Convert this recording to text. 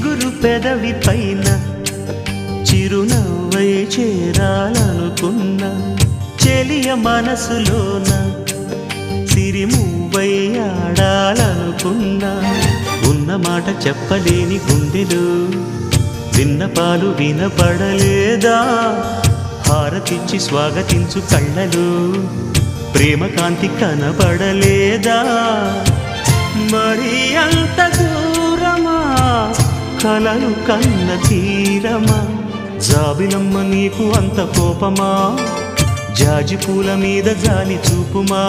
చిగురు పెదవి పైన చిరునవ్వై చేరాలనుకున్నా చెలియ మనసులోన సిరిమువ్వై ఆడాలనుకున్నా ఉన్న మాట చెప్పలేని గుండెలు విన్నపాలు వినపడలేదా హారతిచ్చి స్వాగతించు కళ్ళలు ప్రేమ కాంతి కనపడలేదా మరి అంత దూరమా కలలు కన్న తీరమా జాబిలమ్మ నీకు అంత కోపమా జాజి పూల మీద జాలి చూపుమా